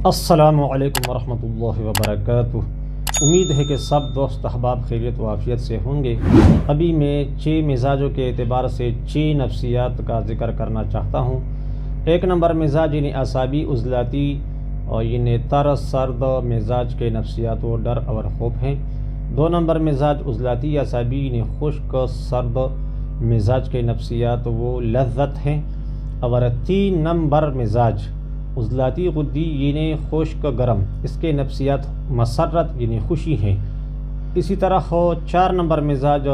السلام علیکم ورحمۃ اللہ وبرکاتہ۔ امید ہے کہ سب دوست احباب خیریت و عافیت سے ہوں گے۔ ابھی میں 6 مزاجوں کے اعتبار سے 6 نفسیات کا ذکر کرنا چاہتا ہوں۔ 1 نمبر مزاج یعنی اعصابی عضلاتی اور یعنی تر سرد مزاج کے نفسیات و ڈر اور خوف ہیں۔ 2 نمبر مزاج عضلاتی اعصابی یعنی خشک سرد مزاج کے نفسیات وہ لذت ہیں۔ اور 3 نمبر مزاج عضلاتی غدی یعنی خشک گرم، اس کے نفسیات مسرت یعنی خوشی ہیں۔ اسی طرح 4 نمبر مزاج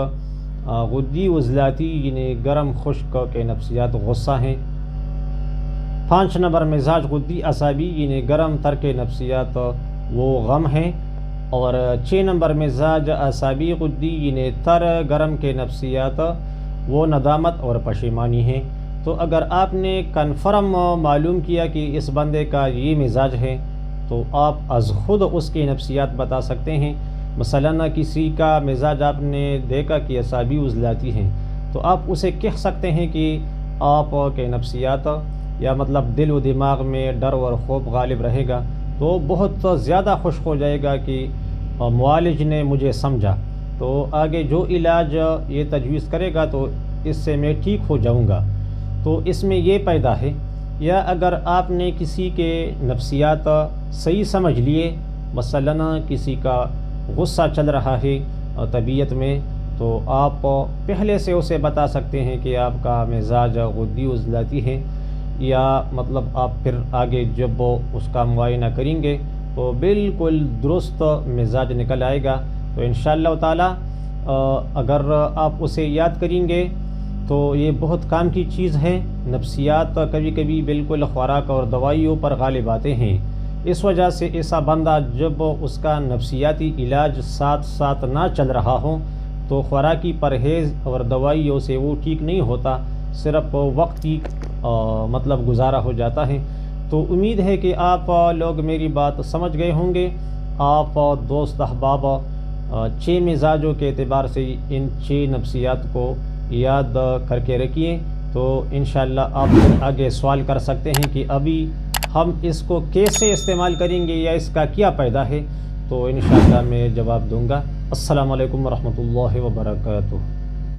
غدی عضلاتی یعنی گرم خشک کے نفسیات غصہ ہیں۔ 5 نمبر مزاج غدی اعصابی یعنی گرم تر کے نفسیات وہ غم ہیں۔ اور 6 نمبر مزاج اعصابی غدی یعنی تر گرم کے نفسیات وہ ندامت اور پشیمانی ہیں۔ تو اگر آپ نے کنفرم معلوم کیا کہ اس بندے کا یہ مزاج ہے تو آپ از خود اس کی نفسیات بتا سکتے ہیں۔ مثلا کسی کا مزاج آپ نے دیکھا کہ اعصابی عضلاتی ہیں تو آپ اسے کہہ سکتے ہیں کہ آپ کے نفسیات یا مطلب دل و دماغ میں ڈر اور خوف غالب رہے گا، تو بہت زیادہ خوش ہو جائے گا کہ معالج نے مجھے سمجھا، تو آگے جو علاج یہ تجویز کرے گا تو اس سے میں ٹھیک ہو جاؤں گا۔ تو اس میں یہ پیدا ہے، یا اگر آپ نے کسی کے نفسیات صحیح سمجھ لیے، مثلا کسی کا غصہ چل رہا ہے طبیعت میں، تو آپ پہلے سے اسے بتا سکتے ہیں کہ آپ کا مزاج غدی عضلاتی ہے، یا مطلب آپ پھر آگے جب اس کا معائنہ کریں گے تو بالکل درست مزاج نکل آئے گا۔ تو انشاءاللہ تعالی اگر آپ اسے یاد کریں گے تو یہ بہت کام کی چیز ہے۔ نفسیات کبھی کبھی بالکل خوراک اور دوائیوں پر غالب آتے ہیں، اس وجہ سے ایسا بندہ جب اس کا نفسیاتی علاج ساتھ ساتھ نہ چل رہا ہو تو خوراکی پرہیز اور دوائیوں سے وہ ٹھیک نہیں ہوتا، صرف وقتی مطلب گزارا ہو جاتا ہے۔ تو امید ہے کہ آپ لوگ میری بات سمجھ گئے ہوں گے۔ آپ دوست احباب 6 مزاجوں کے اعتبار سے ان 6 نفسیات کو یاد کر کے رکھیے، تو انشاءاللہ آپ آگے سوال کر سکتے ہیں کہ ابھی ہم اس کو کیسے استعمال کریں گے یا اس کا کیا فائدہ ہے، تو انشاءاللہ میں جواب دوں گا۔ السلام علیکم ورحمۃ اللہ وبرکاتہ۔